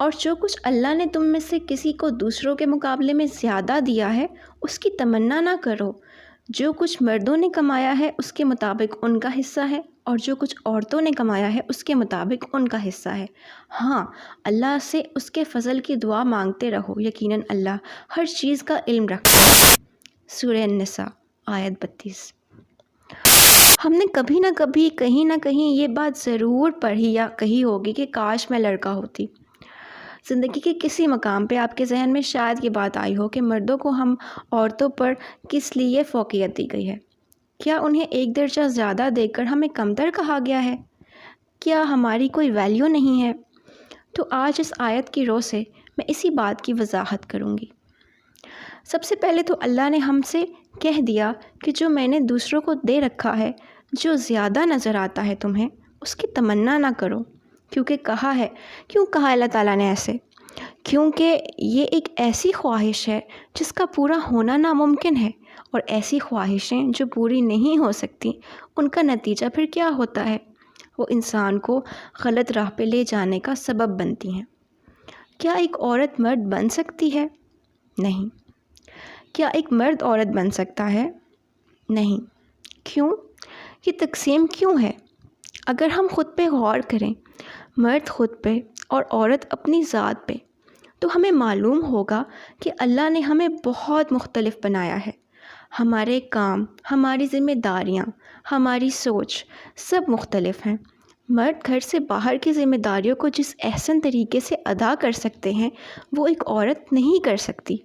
اور جو کچھ اللہ نے تم میں سے کسی کو دوسروں کے مقابلے میں زیادہ دیا ہے اس کی تمنا نہ کرو۔ جو کچھ مردوں نے کمایا ہے اس کے مطابق ان کا حصہ ہے، اور جو کچھ عورتوں نے کمایا ہے اس کے مطابق ان کا حصہ ہے۔ ہاں، اللہ سے اس کے فضل کی دعا مانگتے رہو، یقیناً اللہ ہر چیز کا علم رکھتا ہے۔ سورہ النساء آیت 32۔ ہم نے کبھی نہ کبھی کہیں نہ کہیں یہ بات ضرور پڑھی یا کہی ہوگی کہ کاش میں لڑکا ہوتی۔ زندگی کے کسی مقام پہ آپ کے ذہن میں شاید یہ بات آئی ہو کہ مردوں کو ہم عورتوں پر کس لیے فوقیت دی گئی ہے؟ کیا انہیں ایک درجہ زیادہ دے کر ہمیں کمتر کہا گیا ہے؟ کیا ہماری کوئی ویلیو نہیں ہے؟ تو آج اس آیت کی رو سے میں اسی بات کی وضاحت کروں گی۔ سب سے پہلے تو اللہ نے ہم سے کہہ دیا کہ جو میں نے دوسروں کو دے رکھا ہے، جو زیادہ نظر آتا ہے تمہیں، اس کی تمنا نہ کرو۔ کیوں کہا اللہ تعالیٰ نے ایسے؟ کیونکہ یہ ایک ایسی خواہش ہے جس کا پورا ہونا ناممکن ہے، اور ایسی خواہشیں جو پوری نہیں ہو سکتی ان کا نتیجہ پھر کیا ہوتا ہے؟ وہ انسان کو غلط راہ پہ لے جانے کا سبب بنتی ہیں۔ کیا ایک عورت مرد بن سکتی ہے؟ نہیں۔ کیا ایک مرد عورت بن سکتا ہے؟ نہیں۔ کیوں؟ یہ تقسیم کیوں ہے؟ اگر ہم خود پہ غور کریں، مرد خود پہ اور عورت اپنی ذات پہ، تو ہمیں معلوم ہوگا کہ اللہ نے ہمیں بہت مختلف بنایا ہے۔ ہمارے کام، ہماری ذمہ داریاں، ہماری سوچ سب مختلف ہیں۔ مرد گھر سے باہر کی ذمہ داریوں کو جس احسن طریقے سے ادا کر سکتے ہیں وہ ایک عورت نہیں کر سکتی،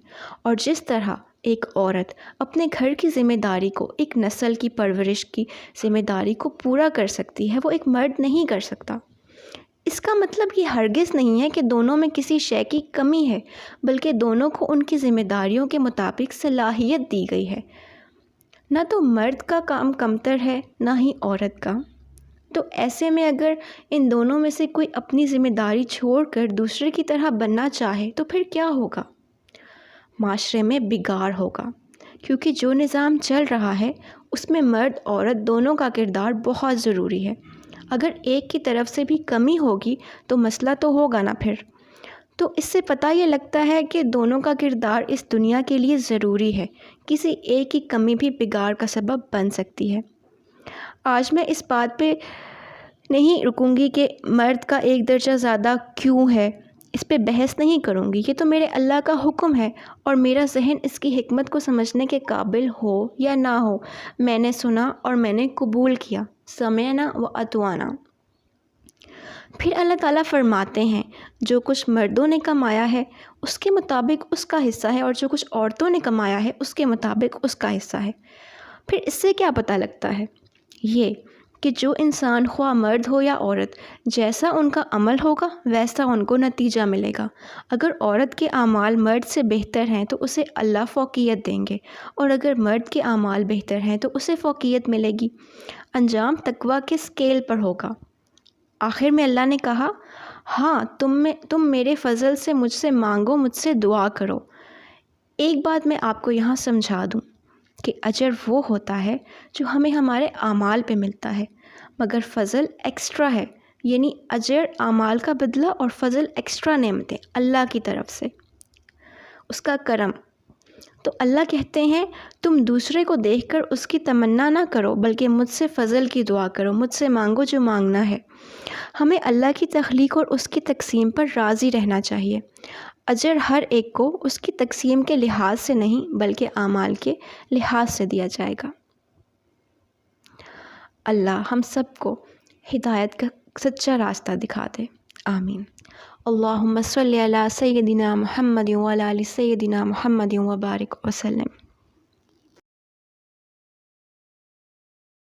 اور جس طرح ایک عورت اپنے گھر کی ذمہ داری کو، ایک نسل کی پرورش کی ذمہ داری کو پورا کر سکتی ہے، وہ ایک مرد نہیں کر سکتا۔ اس کا مطلب یہ ہرگز نہیں ہے کہ دونوں میں کسی شے کی کمی ہے، بلکہ دونوں کو ان کی ذمہ داریوں کے مطابق صلاحیت دی گئی ہے۔ نہ تو مرد کا کام کمتر ہے، نہ ہی عورت کا۔ تو ایسے میں اگر ان دونوں میں سے کوئی اپنی ذمہ داری چھوڑ کر دوسرے کی طرح بننا چاہے تو پھر کیا ہوگا؟ معاشرے میں بگاڑ ہوگا، کیونکہ جو نظام چل رہا ہے اس میں مرد عورت دونوں کا کردار بہت ضروری ہے۔ اگر ایک کی طرف سے بھی کمی ہوگی تو مسئلہ تو ہوگا نا پھر۔ تو اس سے پتہ یہ لگتا ہے کہ دونوں کا کردار اس دنیا کے لیے ضروری ہے۔ کسی ایک کی کمی بھی بگاڑ کا سبب بن سکتی ہے۔ آج میں اس بات پہ نہیں رکوں گی کہ مرد کا ایک درجہ زیادہ کیوں ہے، اس پہ بحث نہیں کروں گی۔ یہ تو میرے اللہ کا حکم ہے، اور میرا ذہن اس کی حکمت کو سمجھنے کے قابل ہو یا نہ ہو، میں نے سنا اور میں نے قبول کیا، سمعنا و اطعنا۔ پھر اللہ تعالیٰ فرماتے ہیں جو کچھ مردوں نے کمایا ہے اس کے مطابق اس کا حصہ ہے، اور جو کچھ عورتوں نے کمایا ہے اس کے مطابق اس کا حصہ ہے۔ پھر اس سے کیا پتہ لگتا ہے؟ یہ کہ جو انسان خواہ مرد ہو یا عورت، جیسا ان کا عمل ہوگا ویسا ان کو نتیجہ ملے گا۔ اگر عورت کے اعمال مرد سے بہتر ہیں تو اسے اللہ فوقیت دیں گے، اور اگر مرد کے اعمال بہتر ہیں تو اسے فوقیت ملے گی۔ انجام تقویٰ کے اسکیل پر ہوگا۔ آخر میں اللہ نے کہا، ہاں تم میرے فضل سے مجھ سے مانگو، مجھ سے دعا کرو۔ ایک بات میں آپ کو یہاں سمجھا دوں کہ اجر وہ ہوتا ہے جو ہمیں ہمارے اعمال پہ ملتا ہے، مگر فضل ایکسٹرا ہے، یعنی اجر اعمال کا بدلہ اور فضل ایکسٹرا نعمتیں اللہ کی طرف سے، اس کا کرم۔ تو اللہ کہتے ہیں تم دوسرے کو دیکھ کر اس کی تمنا نہ کرو، بلکہ مجھ سے فضل کی دعا کرو، مجھ سے مانگو جو مانگنا ہے۔ ہمیں اللہ کی تخلیق اور اس کی تقسیم پر راضی رہنا چاہیے۔ اجر ہر ایک کو اس کی تقسیم کے لحاظ سے نہیں بلکہ اعمال کے لحاظ سے دیا جائے گا۔ اللہ ہم سب کو ہدایت کا سچا راستہ دکھا دے، آمین۔ اللہم صلی علی سیدنا محمد وعلی آل سیدنا محمد وبارک وسلم۔